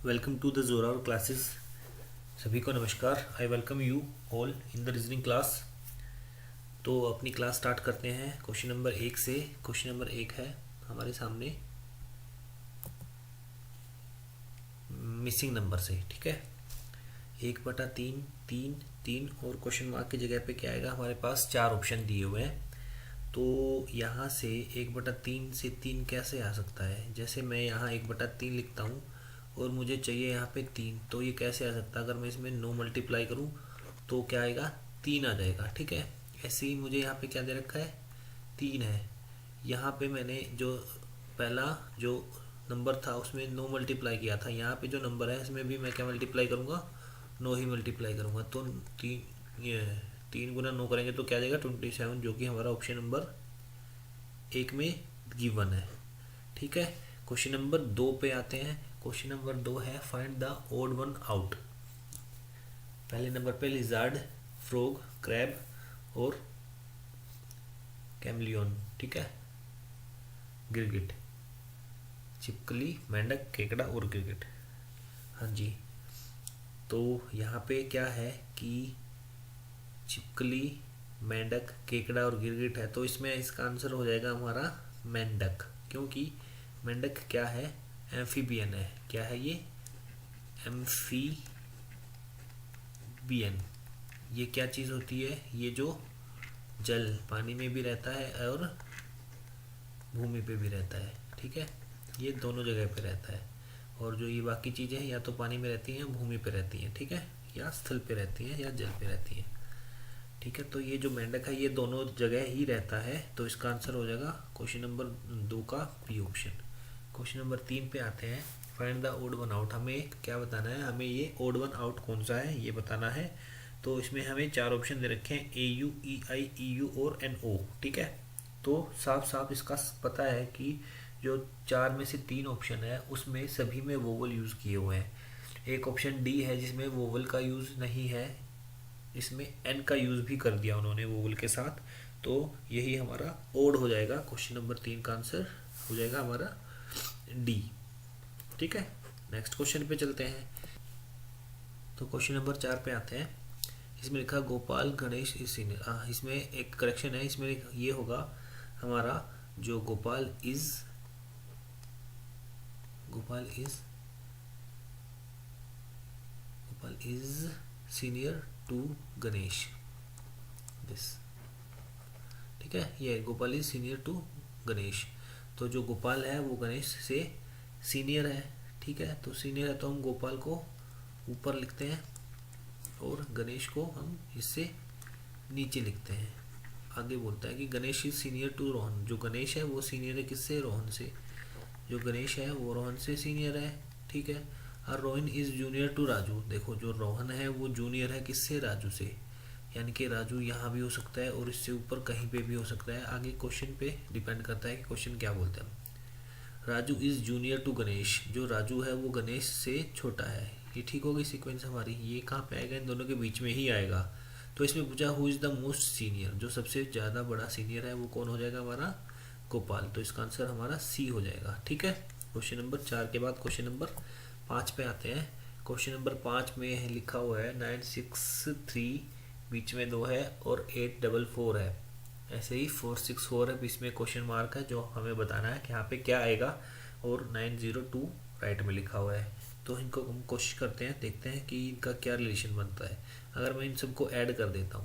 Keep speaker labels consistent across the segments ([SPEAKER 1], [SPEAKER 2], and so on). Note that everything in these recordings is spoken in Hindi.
[SPEAKER 1] Welcome to the Zorawar classes. सभी को नमस्कार। I welcome you all in the reasoning class. तो अपनी क्लास स्टार्ट करते हैं क्वेश्चन नंबर 1 से। क्वेश्चन नंबर 1 है हमारे सामने मिसिंग नंबर से। ठीक है, 1/3 3 3 और क्वेश्चन मार्क की जगह पे क्या आएगा, हमारे पास 4 ऑप्शन दिए हुए हैं। तो यहाँ से 1/3 से 3 कैसे आ सकता है। जैसे मैं यहाँ 1/3 लिखता हूँ और मुझे चाहिए यहाँ पे 3, तो ये कैसे आ सकता है। अगर मैं इसमें 9 मल्टीप्लाई करूँ तो क्या आएगा, 3 आ जाएगा। ठीक है, ऐसे ही मुझे यहाँ पे क्या दे रखा है, 3 है। यहाँ पे मैंने जो पहला जो नंबर था उसमें 9 मल्टीप्लाई किया था, यहाँ पे जो नंबर है इसमें भी मैं क्या मल्टीप्लाई करूँगा, 9 ही मल्टीप्लाई करूँगा। तो 3 × 9 करेंगे तो क्या जाएगा 27, जो कि हमारा ऑप्शन नंबर 1 में गिवन है। ठीक है, क्वेश्चन नंबर 2 पे आते हैं। क्वेश्चन नंबर 2 है find the odd one out. पहले नंबर पे लिजार्ड, फ्रॉग, क्रैब और कैमलियन। ठीक है, गिरगिट, छिपकली, मेंढक, केकड़ा और गिरगिट। हाँ जी, तो यहाँ पे क्या है कि छिपकली, मेंढक, केकड़ा और गिरगिट है, तो इसमें इसका आंसर हो जाएगा हमारा मेंढक। क्योंकि मेंढक क्या है, एम्फीबियन है। क्या है ये, एम्फीबियन। ये क्या चीज़ होती है, ये जो जल पानी में भी रहता है और भूमि पे भी रहता है। ठीक है, ये दोनों जगह पे रहता है। और जो ये बाकी चीज़ें हैं या तो पानी में रहती हैं, भूमि पे रहती हैं। ठीक है, या स्थल पे रहती हैं या जल पे रहती हैं। ठीक है, तो ये जो मेंढक है ये दोनों जगह ही रहता है, तो इसका आंसर हो जाएगा क्वेश्चन नंबर 2 का बी ऑप्शन। क्वेश्चन नंबर 3 पे आते हैं find the odd one out. हमें क्या बताना है, हमें ये ओड वन आउट कौन सा है ये बताना है। तो इसमें हमें 4 ऑप्शन दे रखे हैं, A U, E I, E U और एन ओ। ठीक है, तो साफ साफ इसका पता है कि जो 4 में से 3 ऑप्शन है उसमें सभी में वोवल यूज़ किए हुए हैं। एक ऑप्शन डी है जिसमें वोवल का यूज़ नहीं है, इसमें एन का यूज़ भी कर दिया उन्होंने वोवल के साथ। तो यही हमारा ओड हो जाएगा। क्वेश्चन नंबर 3 का आंसर हो जाएगा हमारा डी। ठीक है, नेक्स्ट क्वेश्चन पे चलते हैं। तो क्वेश्चन नंबर 4 पे आते हैं। इसमें लिखा गोपाल गणेश इज सीनियर। इसमें एक करेक्शन है, इसमें ये होगा हमारा जो Gopal is senior to Ganesh this. ठीक है, ये Gopal is senior to Ganesh. तो जो गोपाल है वो गणेश से सीनियर है। ठीक है, तो सीनियर है तो हम गोपाल को ऊपर लिखते हैं और गणेश को हम इससे नीचे लिखते हैं। आगे बोलता है कि Ganesh is senior to Rohan. जो गणेश है वो सीनियर है किससे, रोहन से। जो गणेश है वो रोहन से सीनियर है। ठीक है, और Rohan is junior to Raju. देखो जो रोहन है वो जूनियर है किससे, राजू से। यानी कि राजू यहाँ भी हो सकता है और इससे ऊपर कहीं पे भी हो सकता है। आगे क्वेश्चन पे डिपेंड करता है कि क्वेश्चन क्या बोलते हैं। Raju is junior to Ganesh. जो राजू है वो गणेश से छोटा है। ये ठीक हो गई सीक्वेंस हमारी। ये कहाँ पे आएगा, इन दोनों के बीच में ही आएगा। तो इसमें पूछा who is the most senior. जो सबसे ज़्यादा बड़ा सीनियर है वो कौन हो जाएगा, हमारा गोपाल। तो इसका आंसर हमारा सी हो जाएगा। ठीक है, क्वेश्चन नंबर 4 के बाद क्वेश्चन नंबर 5 पे आते हैं। क्वेश्चन नंबर 5 में लिखा हुआ है 963, बीच में 2 है और 844 है। ऐसे ही 464 है, बीच में क्वेश्चन मार्क है, जो हमें बताना है कि यहाँ पे क्या आएगा। और 902 राइट में लिखा हुआ है। तो इनको हम कोशिश करते हैं, देखते हैं कि इनका क्या रिलेशन बनता है। अगर मैं इन सबको ऐड कर देता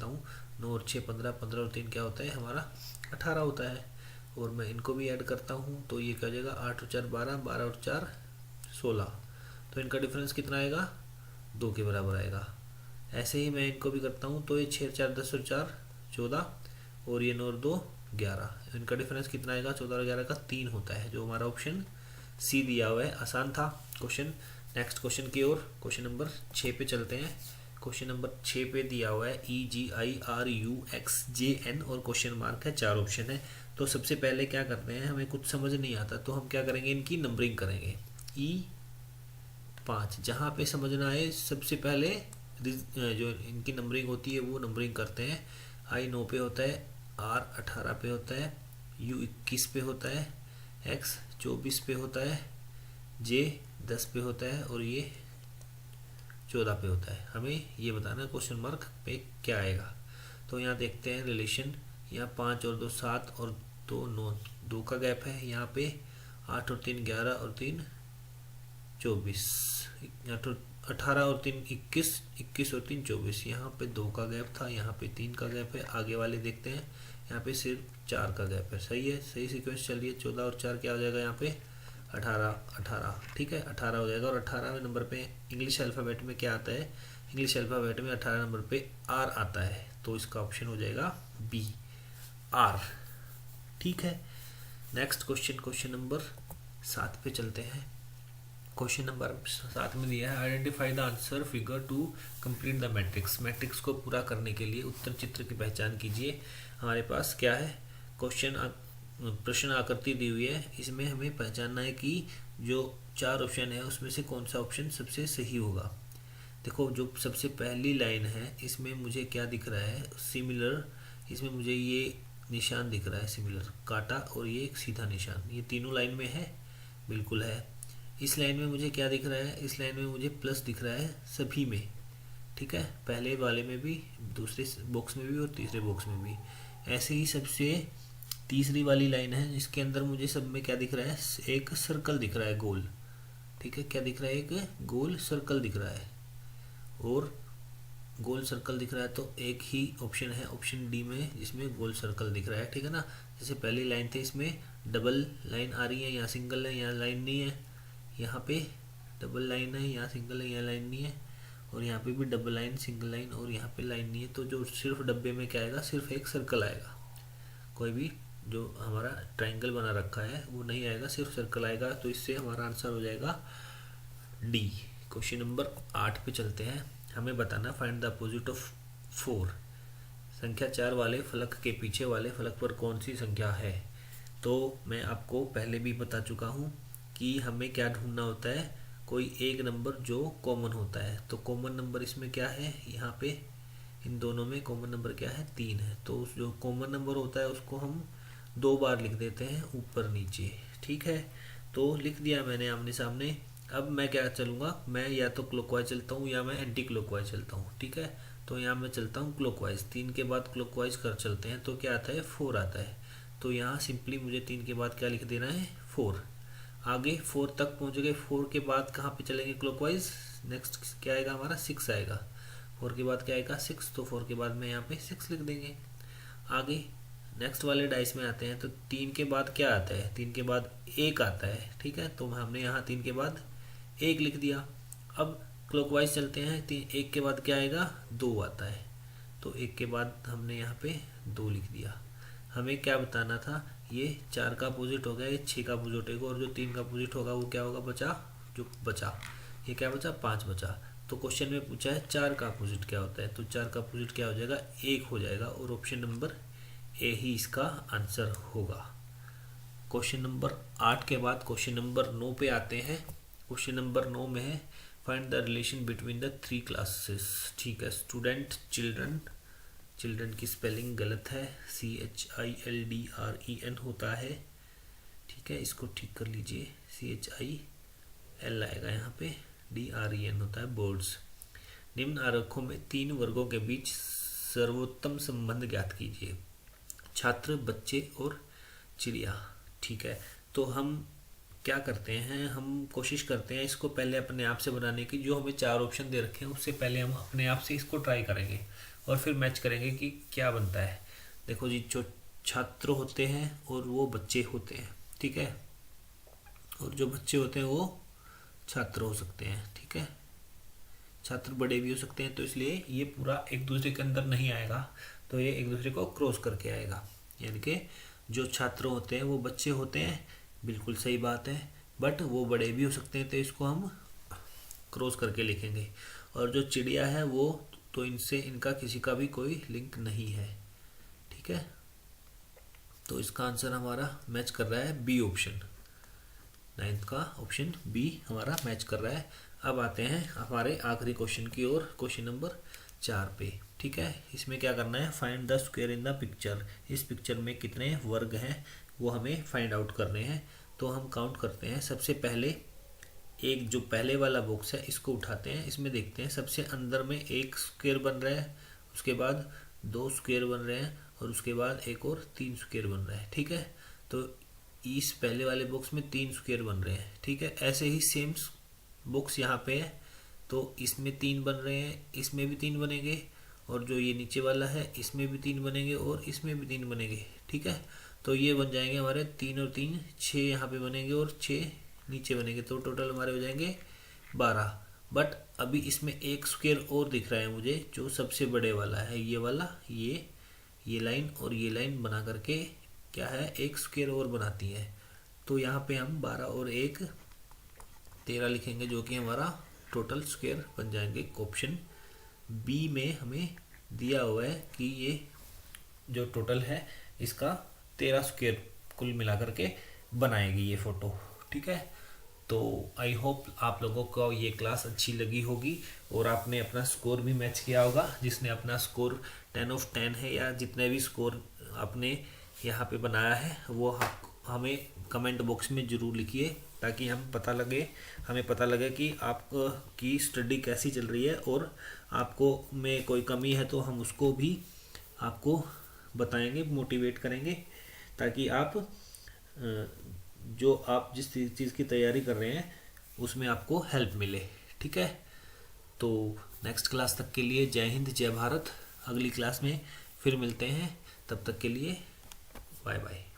[SPEAKER 1] हूँ, 9 और 6 15, 15 और 3 क्या होता है हमारा 18 होता है। और मैं इनको भी ऐड करता हूँ तो ये क्या हो जाएगा, 8 और 4 12, 12 और 4 16। तो इनका डिफरेंस कितना आएगा, 2 के बराबर आएगा। ऐसे ही मैं इनको भी करता हूँ तो ये 6 4 10 और 4 14 और ये 9 और 2 11। इनका डिफरेंस कितना आएगा, 14 और 11 का 3 होता है, जो हमारा ऑप्शन सी दिया हुआ है। आसान था क्वेश्चन। नेक्स्ट क्वेश्चन की ओर, क्वेश्चन नंबर 6 पे चलते हैं। क्वेश्चन नंबर 6 पे दिया हुआ है EGIRUXJN और क्वेश्चन मार्क है, 4 ऑप्शन है। तो सबसे पहले क्या करते हैं, हमें कुछ समझ नहीं आता तो हम क्या करेंगे, इनकी नंबरिंग करेंगे। E5 जहाँ पे समझना है सबसे पहले जो इनकी नंबरिंग होती है वो नंबरिंग करते हैं। I 9 पे होता है, R 18 पे होता है, U 21 पे होता है, X 24 पे होता है, जे 10 पे होता है और ये 14 पे होता है। हमें ये बताना क्वेश्चन मार्क पे क्या आएगा। तो यहाँ देखते हैं रिलेशन, यहाँ 5 और 2 7 और 2 9, 2 का गैप है। यहाँ पे 8 और 3 11 और 3 24, यहाँ तो 18 और 3 21, 21 और 3 24। यहाँ पे 2 का गैप था, यहाँ पे 3 का गैप है। आगे वाले देखते हैं, यहाँ पे सिर्फ 4 का गैप है। सही है, सही सीक्वेंस चल रही है। 14 और 4 क्या हो जाएगा यहाँ पे 18, 18 ठीक है 18 हो जाएगा। और 18वें नंबर पे इंग्लिश अल्फ़ाबेट में क्या आता है, इंग्लिश अल्फ़ाबेट में 18 नंबर पे आर आता है, तो इसका ऑप्शन हो जाएगा बी, आर। ठीक है, नेक्स्ट क्वेश्चन, क्वेश्चन नंबर 7 पे चलते हैं। क्वेश्चन नंबर 7 में दिया है identify the answer figure to complete the matrix. Matrix को पूरा करने के लिए उत्तर चित्र की पहचान कीजिए। हमारे पास क्या है, प्रश्न आकृति दी हुई है, इसमें हमें पहचानना है कि जो 4 ऑप्शन है उसमें से कौन सा ऑप्शन सबसे सही होगा। देखो जो सबसे पहली लाइन है इसमें मुझे क्या दिख रहा है, सिमिलर। इसमें मुझे ये निशान दिख रहा है सिमिलर, काटा और ये एक सीधा निशान, ये तीनों लाइन में है, बिल्कुल है। इस लाइन में मुझे क्या दिख रहा है, इस लाइन में मुझे प्लस दिख रहा है सभी में, ठीक है, पहले वाले में भी, दूसरे बॉक्स में भी और तीसरे बॉक्स में भी। ऐसे ही सबसे तीसरी वाली लाइन है, इसके अंदर मुझे सब में क्या दिख रहा है, एक सर्कल दिख रहा है गोल, ठीक है, क्या दिख रहा है, एक गोल सर्कल दिख रहा है। और गोल सर्कल दिख रहा है तो एक ही ऑप्शन है, ऑप्शन डी में, जिसमें गोल सर्कल दिख रहा है, ठीक है ना। जैसे पहली लाइन थी इसमें डबल लाइन आ रही है, यहाँ सिंगल है, यहाँ लाइन नहीं है, यहाँ पे डबल लाइन है, यहाँ सिंगल है, यहाँ लाइन नहीं है, और यहाँ पे भी डबल लाइन सिंगल लाइन और यहाँ पे लाइन नहीं है। तो जो सिर्फ डब्बे में क्या आएगा, सिर्फ एक सर्कल आएगा, कोई भी जो हमारा ट्रायंगल बना रखा है वो नहीं आएगा, सिर्फ सर्कल आएगा। तो इससे हमारा आंसर हो जाएगा डी। क्वेश्चन नंबर 8 पे चलते हैं। हमें बताना फाइंड द अपोजिट ऑफ 4। संख्या 4 वाले फलक के पीछे वाले फलक पर कौन सी संख्या है। तो मैं आपको पहले भी बता चुका हूँ कि हमें क्या ढूंढना होता है, कोई एक नंबर जो कॉमन होता है। तो कॉमन नंबर इसमें क्या है, यहाँ पे इन दोनों में कॉमन नंबर क्या है, 3 है। तो उस जो कॉमन नंबर होता है उसको हम 2 बार लिख देते हैं ऊपर नीचे, ठीक है। तो लिख दिया मैंने आमने सामने। अब मैं क्या चलूँगा, मैं या तो क्लॉकवाइज चलता हूँ या मैं एंटी क्लॉकवाइज चलता हूँ, ठीक है। तो यहाँ मैं चलता हूँ क्लॉकवाइज, 3 के बाद क्लॉकवाइज कर चलते हैं तो क्या आता है, 4 आता है। तो यहाँ सिंपली मुझे 3 के बाद क्या लिख देना है, 4। आगे 4 तक पहुँच गए, 4 के बाद कहाँ पे चलेंगे क्लॉकवाइज, नेक्स्ट क्या आएगा हमारा, 6 आएगा। 4 के बाद क्या आएगा, 6, तो 4 के बाद में यहाँ पे 6 लिख देंगे। आगे नेक्स्ट वाले डाइस में आते हैं तो 3 के बाद क्या आता है, 3 के बाद 1 आता है, ठीक है। तो हमने यहाँ 3 के बाद 1 लिख दिया। अब क्लॉकवाइज चलते हैं, 1 के बाद क्या आएगा, 2 आता है। तो 1 के बाद हमने यहाँ पे 2 लिख दिया। हमें क्या बताना था, ये 4 का अपोजिट हो गया, ये 6 का अपोजिट होगा, और जो 3 का अपोजिट होगा वो क्या होगा, बचा, जो बचा ये क्या बचा, 5 बचा। तो क्वेश्चन में पूछा है 4 का अपोजिट क्या होता है, तो 4 का अपोजिट क्या हो जाएगा, 1 हो जाएगा, और ऑप्शन नंबर ए ही इसका आंसर होगा। क्वेश्चन नंबर 8 के बाद क्वेश्चन नंबर 9 पे आते हैं। क्वेश्चन नंबर 9 में है find the relation between the 3 classes, ठीक है। स्टूडेंट, चिल्ड्रन, चिल्ड्रन की स्पेलिंग गलत है, CHILDREN होता है, ठीक है, इसको ठीक कर लीजिए, CHIL आएगा यहाँ पे, DREN होता है, बोर्ड्स। निम्न आरेखों में 3 वर्गों के बीच सर्वोत्तम संबंध ज्ञात कीजिए, छात्र, बच्चे और चिड़िया, ठीक है। तो हम क्या करते हैं, हम कोशिश करते हैं इसको पहले अपने आप से बनाने की। जो हमें 4 ऑप्शन दे रखे हैं उससे पहले हम अपने आप से इसको ट्राई करेंगे और फिर मैच करेंगे कि क्या बनता है। देखो जी, जो छात्र होते हैं और वो बच्चे होते हैं, ठीक है, और जो बच्चे होते हैं वो छात्र हो सकते हैं, ठीक है। छात्र बड़े भी हो सकते हैं, तो इसलिए ये पूरा एक दूसरे के अंदर नहीं आएगा, तो ये एक दूसरे को क्रॉस करके आएगा। यानी कि जो छात्र होते हैं वो बच्चे होते हैं, बिल्कुल सही बात है, बट वो बड़े भी हो सकते हैं, तो इसको हम क्रॉस करके लिखेंगे। और जो चिड़िया है वो तो इनसे इनका किसी का भी कोई लिंक नहीं है, ठीक है। तो इसका आंसर हमारा मैच कर रहा है बी ऑप्शन, 9th का ऑप्शन बी हमारा मैच कर रहा है। अब आते हैं हमारे आखिरी क्वेश्चन की ओर, क्वेश्चन नंबर 4 पे, ठीक है। इसमें क्या करना है, find the square in the picture. इस पिक्चर में कितने वर्ग हैं वो हमें फाइंड आउट करने हैं। तो हम काउंट करते हैं। सबसे पहले एक जो पहले वाला बॉक्स है इसको उठाते हैं, इसमें देखते हैं सबसे अंदर में एक स्क्वायर बन रहा है, उसके बाद दो स्क्वायर बन रहे हैं और उसके बाद एक और तीन स्क्वायर बन रहा है। ठीक है, तो इस पहले वाले बॉक्स में तीन स्क्वायर बन रहे हैं। ठीक है, ऐसे ही सेम बॉक्स यहाँ पे है, तो इसमें तीन बन रहे हैं, इसमें भी तीन बनेंगे, और जो ये नीचे वाला है इसमें भी तीन बनेंगे और इसमें भी तीन बनेंगे। ठीक है, तो ये बन जाएंगे हमारे तीन और तीन छः यहाँ पे बनेंगे और छः नीचे बनेंगे, तो टोटल हमारे हो जाएंगे 12। बट अभी इसमें एक स्क्वायर और दिख रहा है मुझे, जो सबसे बड़े वाला है, ये वाला, ये लाइन और ये लाइन बना करके क्या है, एक स्क्वायर और बनाती है। तो यहाँ पे हम 12 और एक 13 लिखेंगे, जो कि हमारा टोटल स्क्वायर बन जाएंगे। ऑप्शन बी में हमें दिया हुआ है कि ये जो टोटल है इसका 13 स्क्वायर कुल मिला करके बनाएगी ये फोटो। ठीक है, तो आई होप आप लोगों को ये क्लास अच्छी लगी होगी और आपने अपना स्कोर भी मैच किया होगा। जिसने अपना स्कोर 10/10 है या जितने भी स्कोर आपने यहाँ पे बनाया है वो हमें कमेंट बॉक्स में ज़रूर लिखिए, ताकि हमें पता लगे कि आपकी स्टडी कैसी चल रही है, और आपको में कोई कमी है तो हम उसको भी आपको बताएंगे, मोटिवेट करेंगे, ताकि आप जो आप जिस चीज़ की तैयारी कर रहे हैं उसमें आपको हेल्प मिले। ठीक है, तो नेक्स्ट क्लास तक के लिए जय हिंद जय भारत। अगली क्लास में फिर मिलते हैं, तब तक के लिए बाय बाय।